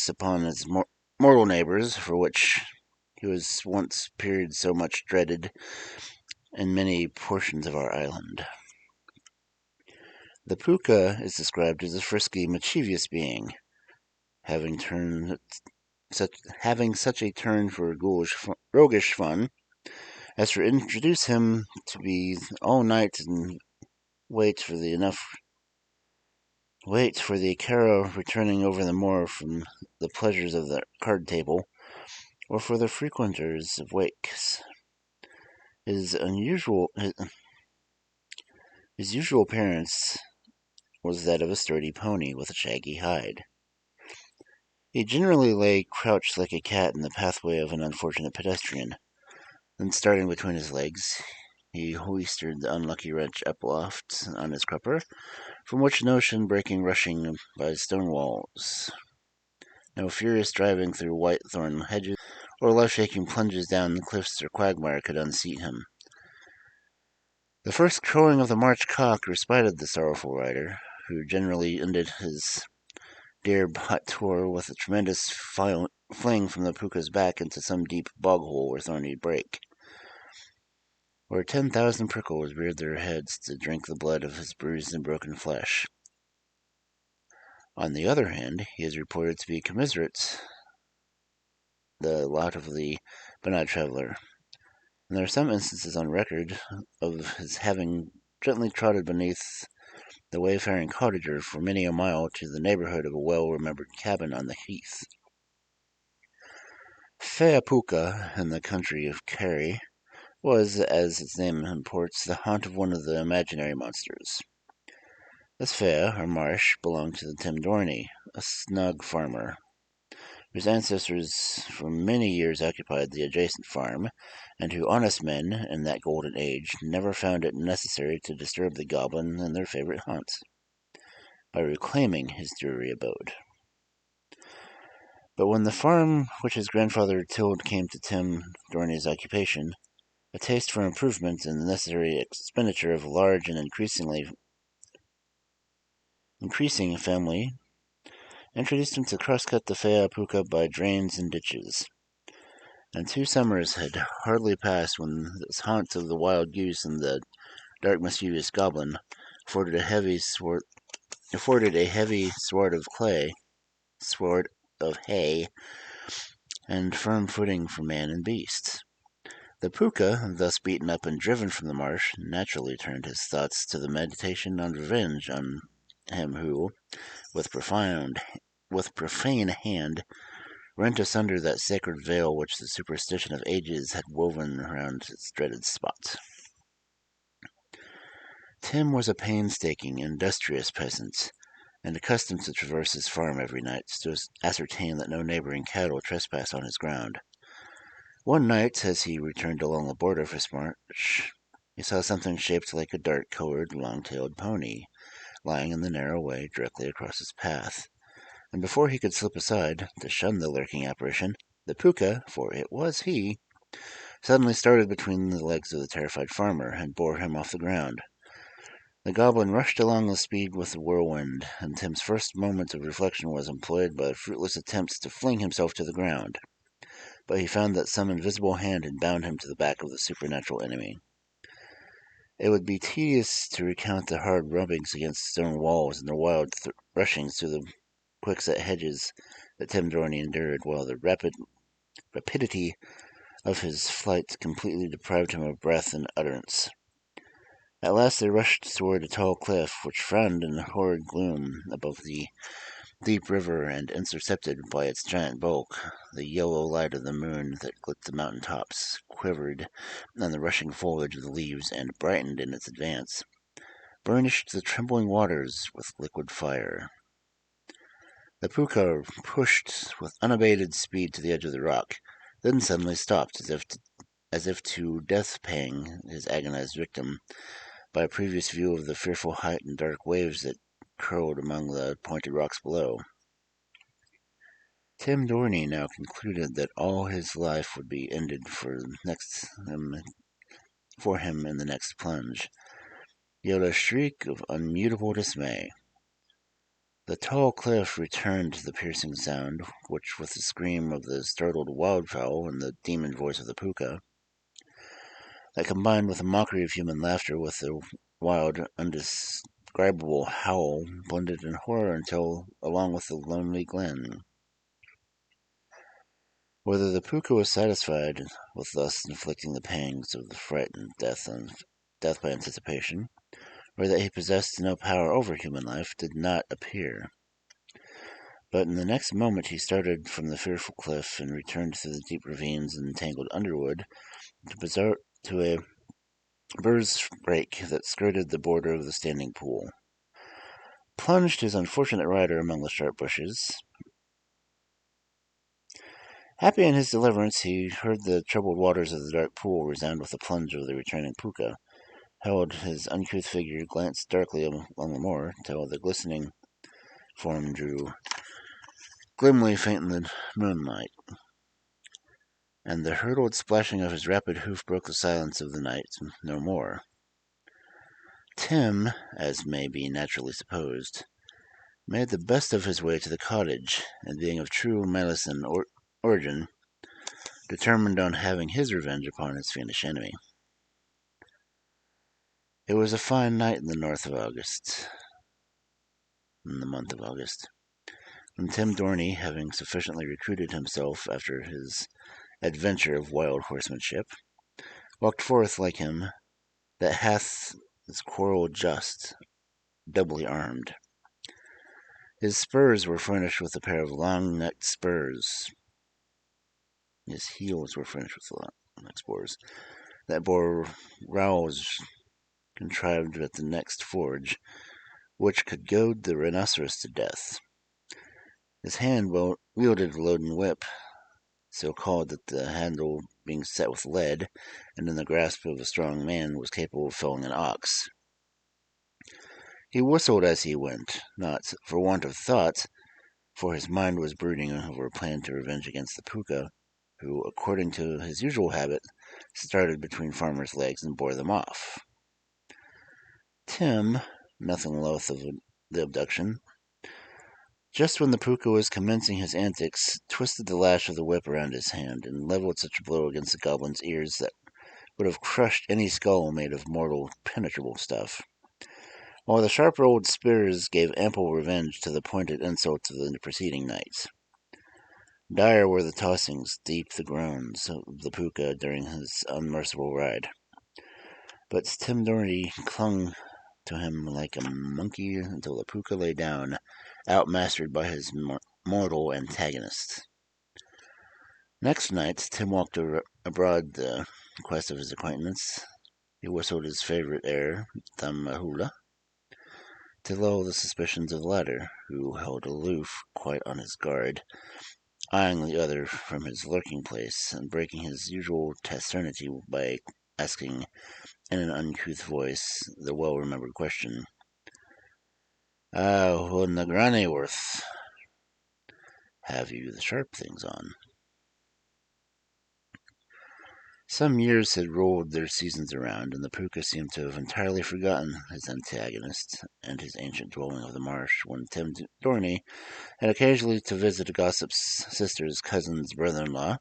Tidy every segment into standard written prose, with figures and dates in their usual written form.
attacks upon his mortal neighbors, for which he was once period so much dreaded in many portions of our island. The Pooka is described as a frisky, mischievous being, having such a turn for roguish fun as to introduce him to be all night and wait for the Kara returning over the moor from the pleasures of the card table, or for the frequenters of wakes. His usual appearance was that of a sturdy pony with a shaggy hide. He generally lay crouched like a cat in the pathway of an unfortunate pedestrian. Then, starting between his legs, he hoisted the unlucky wretch up aloft on his crupper, from which notion breaking rushing by stone walls. No furious driving through white-thorn hedges, or life-shaking plunges down the cliffs or quagmire could unseat him. The first crowing of the March cock respited the sorrowful rider, who generally ended his dear hot tour with a tremendous fling from the Pooka's back into some deep bog-hole or thorny brake, where 10,000 prickles reared their heads to drink the blood of his bruised and broken flesh. On the other hand, he is reported to be commiserate the lot of the benign traveler, and there are some instances on record of his having gently trotted beneath the wayfaring cottager for many a mile to the neighborhood of a well-remembered cabin on the heath. Pooka, in the country of Kerry, was, as its name imports, the haunt of one of the imaginary monsters. This Fea, or marsh, belonged to the Timdorni, a snug farmer, whose ancestors for many years occupied the adjacent farm, and who honest men, in that golden age, never found it necessary to disturb the goblin in their favorite haunts, by reclaiming his dreary abode. But when the farm which his grandfather tilled came to Tim Dorney's occupation, a taste for improvement and the necessary expenditure of a large and increasing family introduced him to cross-cut the Fea Pooka by drains and ditches. And 2 summers had hardly passed when this haunt of the wild goose and the dark mischievous goblin afforded a heavy sward of hay, and firm footing for man and beast. The Pooka, thus beaten up and driven from the marsh, naturally turned his thoughts to the meditation on revenge on him who, with profane hand, rent asunder that sacred veil which the superstition of ages had woven around its dreaded spot. Tim was a painstaking, industrious peasant, and accustomed to traverse his farm every night to ascertain that no neighboring cattle trespassed on his ground. One night, as he returned along the border of his march, he saw something shaped like a dark-colored, long-tailed pony lying in the narrow way directly across his path, and before he could slip aside to shun the lurking apparition, the Pooka, for it was he, suddenly started between the legs of the terrified farmer and bore him off the ground. The goblin rushed along with speed with the whirlwind, and Tim's first moment of reflection was employed by fruitless attempts to fling himself to the ground. But he found that some invisible hand had bound him to the back of the supernatural enemy. It would be tedious to recount the hard rubbings against stone walls and the wild rushings through the quickset hedges that Tim Dorney endured, while the rapidity of his flight completely deprived him of breath and utterance. At last they rushed toward a tall cliff, which frowned in horrid gloom above the deep river, and intercepted by its giant bulk the yellow light of the moon that lit the mountain tops, quivered on the rushing foliage of the leaves, and, brightened in its advance, burnished the trembling waters with liquid fire. The Pooka pushed with unabated speed to the edge of the rock, then suddenly stopped, as if to death-pang his agonized victim by a previous view of the fearful height and dark waves that curled among the pointed rocks below. Tim Dorney now concluded that all his life would be ended for him in the next plunge, yelled a shriek of unmutable dismay. The tall cliff returned the piercing sound, which, with the scream of the startled wildfowl and the demon voice of the Pooka, that combined with a mockery of human laughter with the wild, undescribable howl, blended in horror until, along with the lonely glen. Whether the Pooka was satisfied with thus inflicting the pangs of the fright and death by anticipation, or that he possessed no power over human life, did not appear. But in the next moment he started from the fearful cliff and returned through the deep ravines and tangled underwood to a bird's brake that skirted the border of the standing pool. Plunged his unfortunate rider among the sharp bushes. Happy in his deliverance, he heard the troubled waters of the dark pool resound with the plunge of the returning Pooka, held his uncouth figure, glanced darkly along the moor, till the glistening form drew glimly faint in the moonlight, and the hurtled splashing of his rapid hoof broke the silence of the night no more. Tim, as may be naturally supposed, made the best of his way to the cottage, and being of true Malison origin, determined on having his revenge upon his fiendish enemy. It was a fine night in the month of August, when Tim Dorney, having sufficiently recruited himself after his adventure of wild horsemanship, walked forth like him that hath his quarrel just, doubly armed. His spurs were furnished with a pair of long-necked spurs. His heels were furnished with long-necked spurs that bore rowels contrived at the next forge, which could goad the rhinoceros to death. His hand wielded a loading whip, so called that the handle, being set with lead, and in the grasp of a strong man, was capable of felling an ox. He whistled as he went, not for want of thought, for his mind was brooding over a plan to revenge against the Pooka, who, according to his usual habit, started between farmers' legs and bore them off. Tim, nothing loath of the abduction, just when the Pooka was commencing his antics, twisted the lash of the whip around his hand, and leveled such a blow against the goblin's ears that would have crushed any skull made of mortal, penetrable stuff, while the sharp-rolled spears gave ample revenge to the pointed insults of the preceding nights. Dire were the tossings, deep the groans of the Pooka during his unmerciful ride. But Tim Doherty clung to him like a monkey until the Pooka lay down, outmastered by his mortal antagonist. Next night, Tim walked abroad the quest of his acquaintance. He whistled his favorite air, Thamahula, to lull the suspicions of the latter, who held aloof, quite on his guard, eyeing the other from his lurking place, and breaking his usual taciturnity by asking, in an uncouth voice, the well-remembered question, Nagrani worth? Have you the sharp things on? Some years had rolled their seasons around, and the Pooka seemed to have entirely forgotten his antagonist and his ancient dwelling of the marsh, when Tim Dorney had occasionally to visit a gossip's sister's cousin's brother-in-law,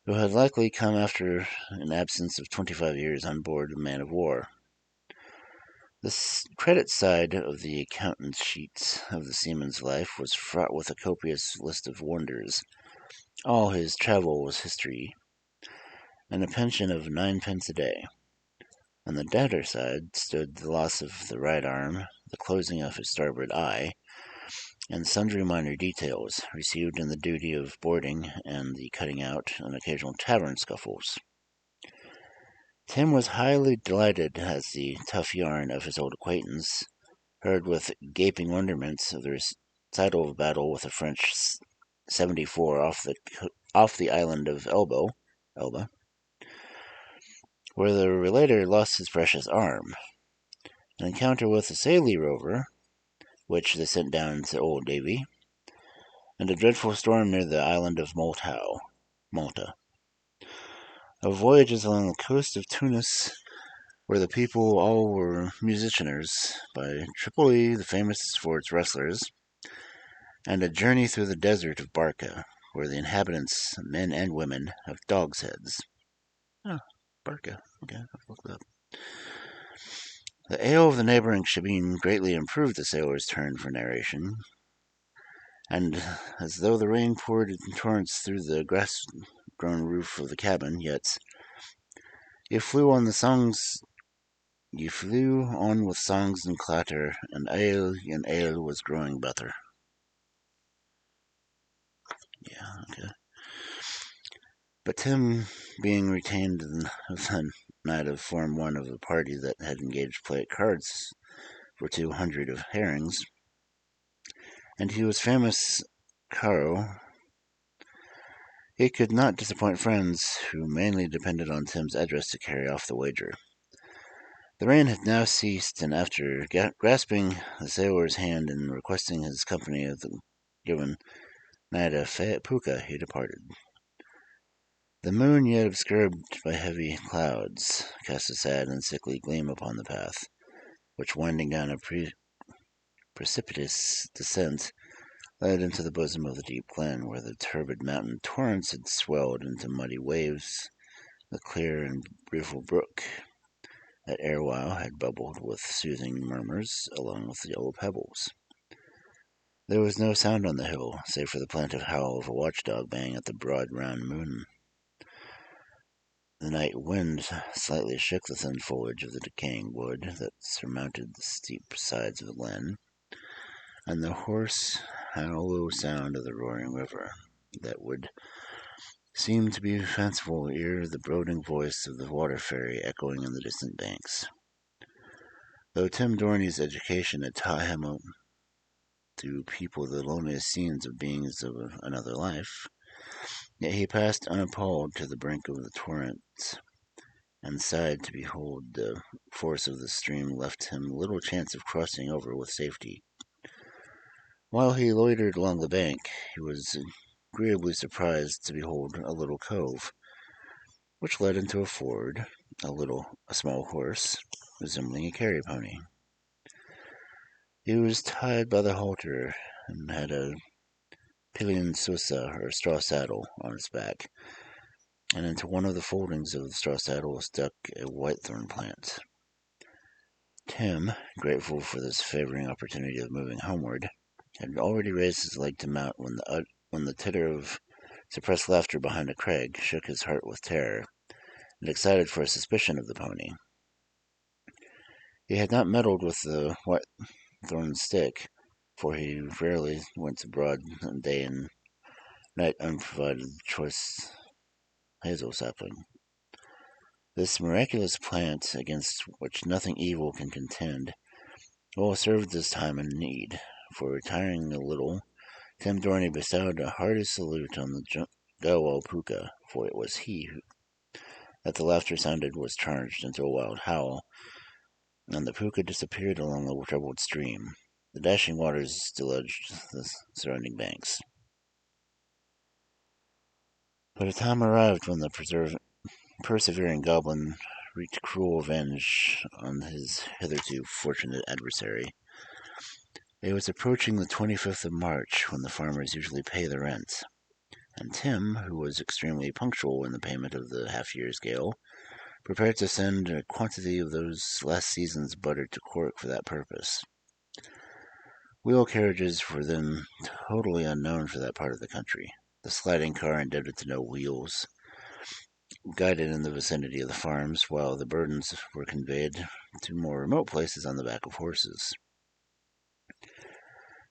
who had likely come after an absence of 25 years on board a man-of-war. The credit side of the accountant's sheet of the seaman's life was fraught with a copious list of wonders. All his travel was history, and a pension of 9 pence a day. On the debtor side stood the loss of the right arm, the closing of his starboard eye, and sundry minor details received in the duty of boarding and the cutting out and occasional tavern scuffles. Tim was highly delighted as the tough yarn of his old acquaintance, heard with gaping wonderment of the recital of a battle with a French 74 off the island of Elba, where the relator lost his precious arm, an encounter with a Sallee rover, which they sent down to Old Davy, and a dreadful storm near the island of Malta. Of voyages along the coast of Tunis, where the people all were musicianers, by Tripoli, the famous for its wrestlers, and a journey through the desert of Barca, where the inhabitants, men and women, have dogs' heads. Oh, Barca. Okay, I've looked it up. The ale of the neighboring Shebeen greatly improved the sailor's turn for narration, and as though the rain poured in torrents through the grass-grown roof of the cabin, yet you flew on with songs and clatter, and ale was growing better. Yeah, okay. But Tim, being retained the night of Form 1 of a party that had engaged to play at cards for 200 of herrings, and he was famous Caro, he could not disappoint friends who mainly depended on Tim's address to carry off the wager. The rain had now ceased, and after grasping the sailor's hand and requesting his company of the given night of Pooka, he departed. The moon, yet obscured by heavy clouds, cast a sad and sickly gleam upon the path, which, winding down a precipitous descent, led into the bosom of the deep glen, where the turbid mountain torrents had swelled into muddy waves the clear and beautiful brook that erewhile had bubbled with soothing murmurs along with the yellow pebbles. There was no sound on the hill, save for the plaintive howl of a watchdog baying at the broad round moon. The night wind slightly shook the thin foliage of the decaying wood that surmounted the steep sides of the glen, and the hoarse, hollow sound of the roaring river that would seem to be fanciful ere the brooding voice of the water fairy echoing in the distant banks. Though Tim Dorney's education had taught him to people the loneliest scenes of beings of another life, yet he passed unappalled to the brink of the torrent, and sighed to behold the force of the stream left him little chance of crossing over with safety. While he loitered along the bank, he was agreeably surprised to behold a little cove, which led into a ford, a small horse, resembling a carry pony. He was tied by the halter, and had a pillion sosa, or straw saddle, on his back, and into one of the foldings of the straw saddle was stuck a whitethorn plant. Tim, grateful for this favoring opportunity of moving homeward, had already raised his leg to mount when the titter of suppressed laughter behind a crag shook his heart with terror, and excited for a suspicion of the pony. He had not meddled with the whitethorn stick, for he rarely went to broad day and night unprovided choice hazel sapling. This miraculous plant, against which nothing evil can contend, well served this time in need, for retiring a little, Tim Dorney bestowed a hearty salute on the Gawal Pooka, for it was he that the laughter sounded was changed into a wild howl, and the Pooka disappeared along the troubled stream. The dashing waters deluged the surrounding banks. But a time arrived when the persevering goblin wreaked cruel revenge on his hitherto fortunate adversary. It was approaching the 25th of March, when the farmers usually pay their rent, and Tim, who was extremely punctual in the payment of the half-year's gale, prepared to send a quantity of those last season's butter to Cork for that purpose. Wheel carriages were then totally unknown for that part of the country. The sliding car, indebted to no wheels, guided in the vicinity of the farms, while the burdens were conveyed to more remote places on the back of horses.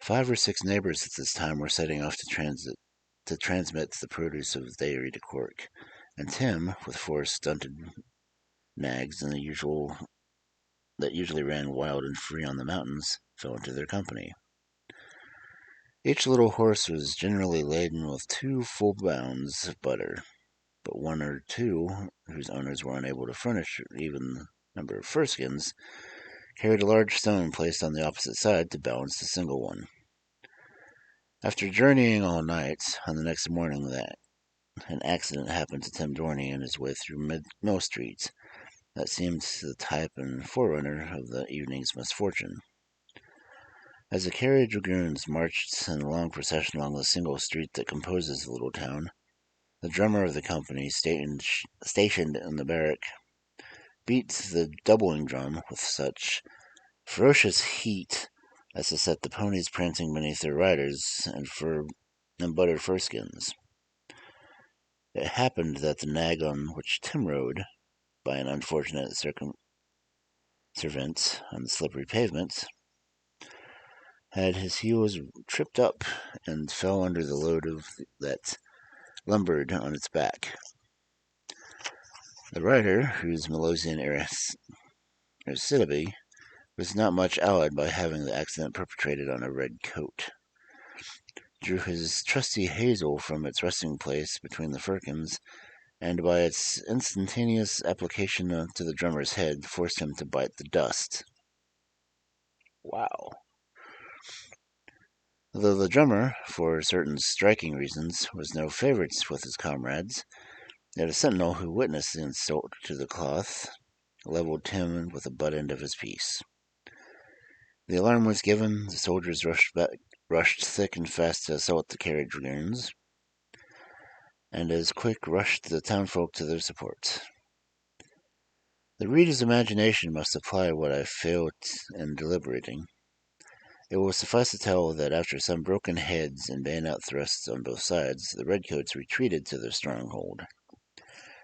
5 or 6 neighbors at this time were setting off to transmit the produce of the dairy to Cork, and Tim, with 4 stunted nags that usually ran wild and free on the mountains, fell into their company. Each little horse was generally laden with 2 full pounds of butter, but 1 or 2, whose owners were unable to furnish even the number of furskins, carried a large stone placed on the opposite side to balance the single one. After journeying all night, on the next morning an accident happened to Tim Dorney on his way through Mill Street that seemed the type and forerunner of the evening's misfortune. As the carriage dragoons marched in a long procession along the single street that composes the little town, the drummer of the company, stationed in the barrack, beat the doubling drum with such ferocious heat as to set the ponies prancing beneath their riders and buttered furskins. It happened that the nag on which Tim rode, by an unfortunate circumservient on the slippery pavement, had his heels tripped up and fell under the load that lumbered on its back. The rider, whose Melosian irascibility was not much allayed by having the accident perpetrated on a red coat, drew his trusty hazel from its resting place between the firkins, and by its instantaneous application to the drummer's head, forced him to bite the dust. Wow. Though the drummer, for certain striking reasons, was no favorite with his comrades, yet a sentinel who witnessed the insult to the cloth leveled Tim with the butt end of his piece. The alarm was given, the soldiers rushed thick and fast to assault the carriage dragoons, and as quick rushed the townfolk to their support. The reader's imagination must supply what I failed in deliberating. It will suffice to tell that after some broken heads and bayonet thrusts on both sides, the redcoats retreated to their stronghold,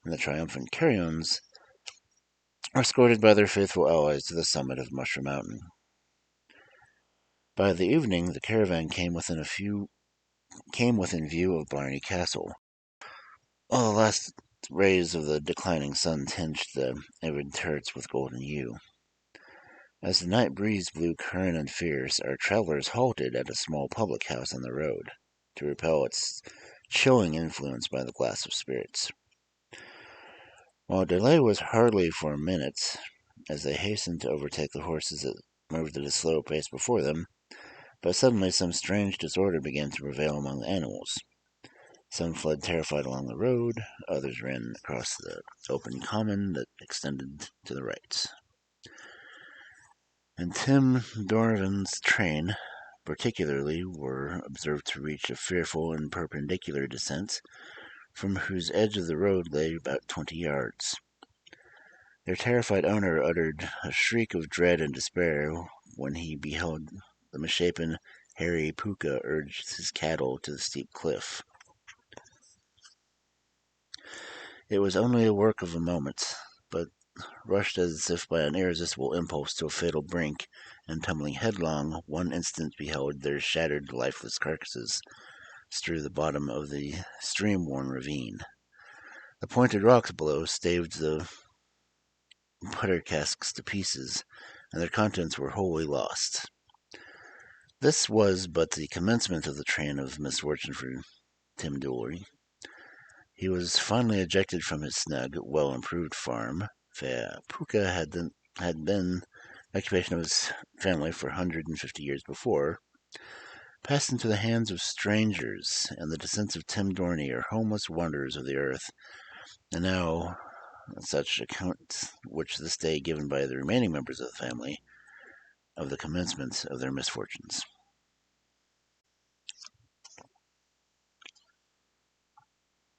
and the triumphant carrions were escorted by their faithful allies to the summit of Mushroom Mountain. By the evening, the caravan came within view of Blarney Castle. All the last rays of the declining sun tinged the arid turrets with golden hue. As the night breeze blew current and fierce, our travelers halted at a small public house on the road, to repel its chilling influence by the glass of spirits. While delay was hardly for a minute, as they hastened to overtake the horses that moved at a slow pace before them, but suddenly some strange disorder began to prevail among the animals. Some fled terrified along the road, others ran across the open common that extended to the right. And Tim Dorvan's train, particularly, were observed to reach a fearful and perpendicular descent, from whose edge of the road lay about 20 yards. Their terrified owner uttered a shriek of dread and despair when he beheld the misshapen, hairy Pooka urge his cattle to the steep cliff. It was only a work of a moment, but rushed as if by an irresistible impulse to a fatal brink, and tumbling headlong, one instant beheld their shattered, lifeless carcasses strew the bottom of the stream-worn ravine. The pointed rocks below staved the butter casks to pieces, and their contents were wholly lost. This was but the commencement of the train of misfortune for Tim Dooley. He was finally ejected from his snug, well-improved farm, for Pooka had been the occupation of his family for 150 years before, passed into the hands of strangers, and the descendants of Tim Dorney are homeless wanderers of the earth, and now such account which this day given by the remaining members of the family of the commencement of their misfortunes.